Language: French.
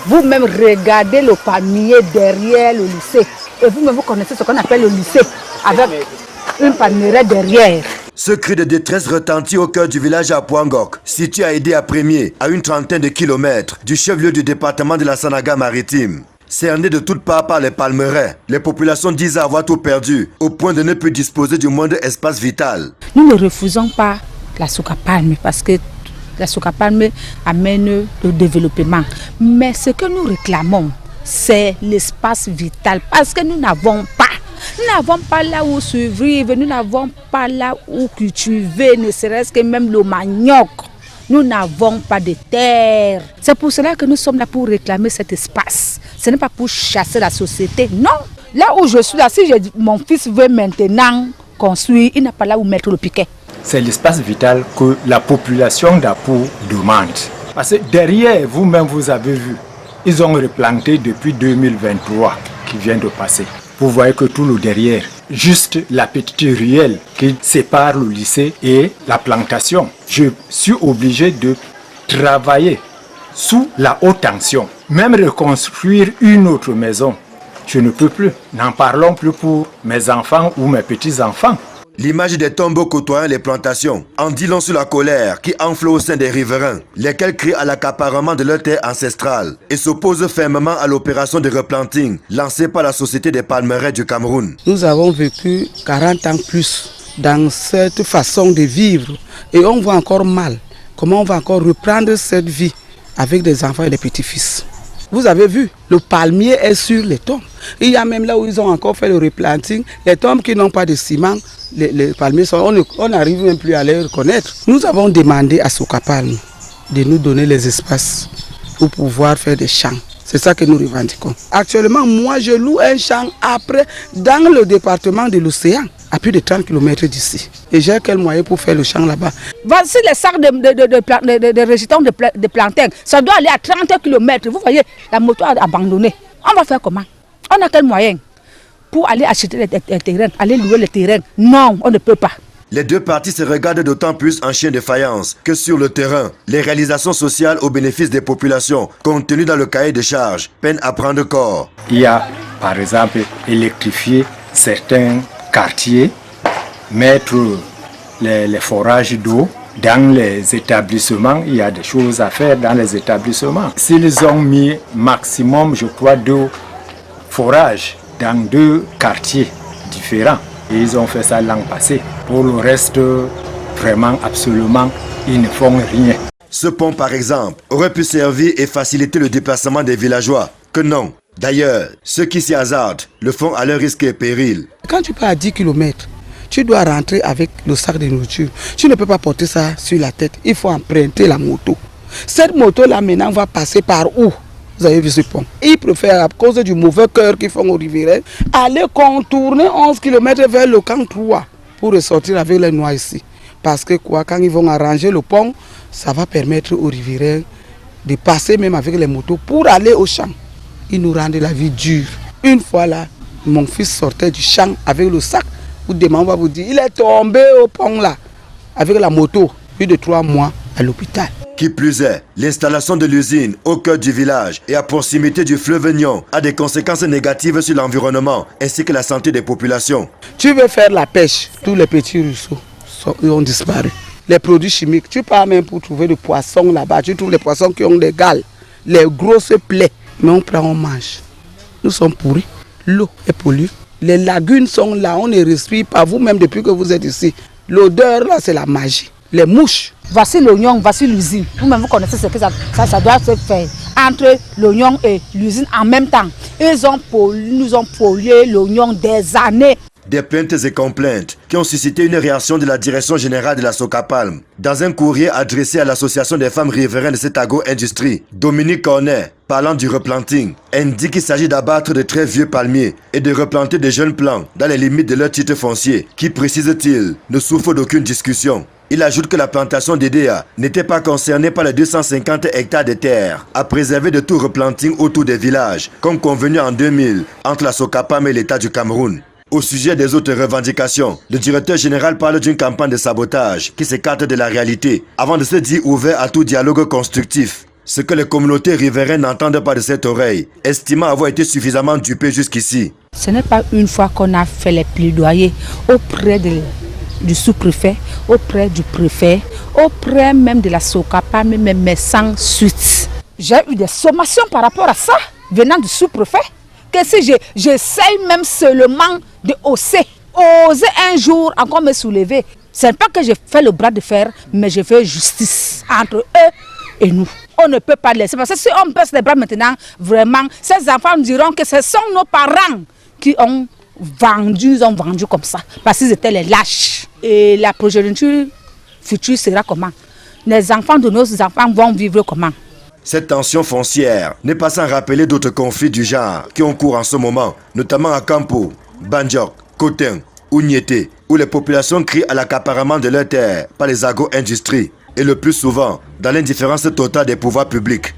Vous-même regardez le palmier derrière le lycée. Et vous-même vous connaissez ce qu'on appelle le lycée avec une palmière derrière. Ce cri de détresse retentit au cœur du village à Poangok, situé à Idé à Premier, à une trentaine de kilomètres du chef-lieu du département de la Sanaga-Maritime. Cernées de toutes parts par les palmeraies, les populations disent avoir tout perdu, au point de ne plus disposer du moindre espace vital. Nous ne refusons pas la Sokapalme parce que la Sokapalme amène le développement. Mais ce que nous réclamons, c'est l'espace vital parce que nous n'avons pas. Nous n'avons pas là où survivre, nous n'avons pas là où cultiver, ne serait-ce que même le manioc. Nous n'avons pas de terre. C'est pour cela que nous sommes là pour réclamer cet espace. Ce n'est pas pour chasser la société, non. Là où je suis là, si mon fils veut maintenant construire, il n'a pas là où mettre le piquet. C'est l'espace vital que la population d'Apou demande. Parce que derrière, vous-même, vous avez vu, ils ont replanté depuis 2023 qui vient de passer. Vous voyez que tout le derrière, juste la petite ruelle qui sépare le lycée et la plantation. Je suis obligé de travailler sous la haute tension. Même reconstruire une autre maison, je ne peux plus. N'en parlons plus pour mes enfants ou mes petits-enfants. L'image des tombeaux côtoyant les plantations en dit long sur la colère qui enfle au sein des riverains, lesquels crient à l'accaparement de leur terre ancestrale et s'opposent fermement à l'opération de replanting lancée par la Société des palmeraies du Cameroun. Nous avons vécu 40 ans plus dans cette façon de vivre et on voit encore mal comment on va encore reprendre cette vie avec des enfants et des petits-fils. Vous avez vu, le palmier est sur les tombes. Il y a même là où ils ont encore fait le replanting, les tombes qui n'ont pas de ciment, les palmiers, on n'arrive même plus à les reconnaître. Nous avons demandé à Sokapalme de nous donner les espaces pour pouvoir faire des champs. C'est ça que nous revendiquons. Actuellement, moi je loue un champ après dans le département de l'océan, à plus de 30 km d'ici. Et j'ai quel moyen pour faire le champ là-bas? Voici les sacs de résidents de plantains. Ça doit aller à 30 km. Vous voyez, la moto a abandonné. On va faire comment? On a quel moyen pour aller acheter les terrains, aller louer les terrains? Non, on ne peut pas. Les deux parties se regardent d'autant plus en chien de faïence que sur le terrain, les réalisations sociales au bénéfice des populations contenues dans le cahier de charges peinent à prendre corps. Il y a, par exemple, électrifier certains quartiers, mettre les forages d'eau dans les établissements. Il y a des choses à faire dans les établissements. S'ils ont mis maximum, je crois, 2 forages dans 2 quartiers différents, et ils ont fait ça l'an passé. Pour le reste, vraiment, absolument, ils ne font rien. Ce pont, par exemple, aurait pu servir et faciliter le déplacement des villageois. Que non. D'ailleurs, ceux qui s'y hasardent le font à leur risque et péril. Quand tu pars à 10 km, tu dois rentrer avec le sac de nourriture. Tu ne peux pas porter ça sur la tête. Il faut emprunter la moto. Cette moto-là, maintenant, va passer par où? Vous avez vu ce pont. Ils préfèrent, à cause du mauvais cœur qu'ils font aux riverains, aller contourner 11 km vers le camp 3 pour ressortir avec les noix ici. Parce que quoi, quand ils vont arranger le pont, ça va permettre aux riverains de passer même avec les motos pour aller au champ. Ils nous rendent la vie dure. Une fois là, mon fils sortait du champ avec le sac. Demain, on va vous dire, il est tombé au pont là, avec la moto, plus de 3 mois à l'hôpital. Qui plus est, l'installation de l'usine au cœur du village et à proximité du fleuve Nyon a des conséquences négatives sur l'environnement ainsi que la santé des populations. Tu veux faire la pêche, tous les petits ruisseaux ont disparu. Les produits chimiques, tu pars même pour trouver des poissons là-bas, tu trouves les poissons qui ont des gales, les grosses plaies. Mais on prend, on mange. Nous sommes pourris, l'eau est polluée. Les lagunes sont là, on ne respire pas. Vous-même, depuis que vous êtes ici, l'odeur là, c'est la magie. Les mouches. Voici l'oignon, voici l'usine. Vous-même, vous connaissez ce que ça doit se faire entre l'oignon et l'usine en même temps. Nous ont pollué l'oignon des années. Des plaintes et complaintes qui ont suscité une réaction de la direction générale de la Sokapalme. Dans un courrier adressé à l'association des femmes riveraines de cette agro-industrie, Dominique Cornet, parlant du replanting, indique qu'il s'agit d'abattre de très vieux palmiers et de replanter de jeunes plants dans les limites de leur titre foncier, qui, précise-t-il, ne souffre d'aucune discussion. Il ajoute que la plantation d'Edea n'était pas concernée par les 250 hectares de terre à préserver de tout replanting autour des villages, comme convenu en 2000 entre la Sokapalme et l'État du Cameroun. Au sujet des autres revendications, le directeur général parle d'une campagne de sabotage qui s'écarte de la réalité avant de se dire ouvert à tout dialogue constructif. Ce que les communautés riveraines n'entendent pas de cette oreille, estimant avoir été suffisamment dupées jusqu'ici. Ce n'est pas une fois qu'on a fait les plaidoyers auprès du sous-préfet, auprès du préfet, auprès même de la Socapalm, mais sans suite. J'ai eu des sommations par rapport à ça, venant du sous-préfet, que si j'essaye même seulement de oser un jour encore me soulever, ce n'est pas que je fais le bras de fer, mais je fais justice entre eux et nous. On ne peut pas laisser, parce que si on baisse les bras maintenant, vraiment, ces enfants diront que ce sont nos parents qui ont vendu comme ça, parce qu'ils étaient les lâches. Et la progéniture future sera comment? Les enfants de nos enfants vont vivre comment? Cette tension foncière n'est pas sans rappeler d'autres conflits du genre qui ont cours en ce moment, notamment à Kampo, Bandiok, Koten ou Niété, où les populations crient à l'accaparement de leurs terres par les agro-industries et le plus souvent dans l'indifférence totale des pouvoirs publics.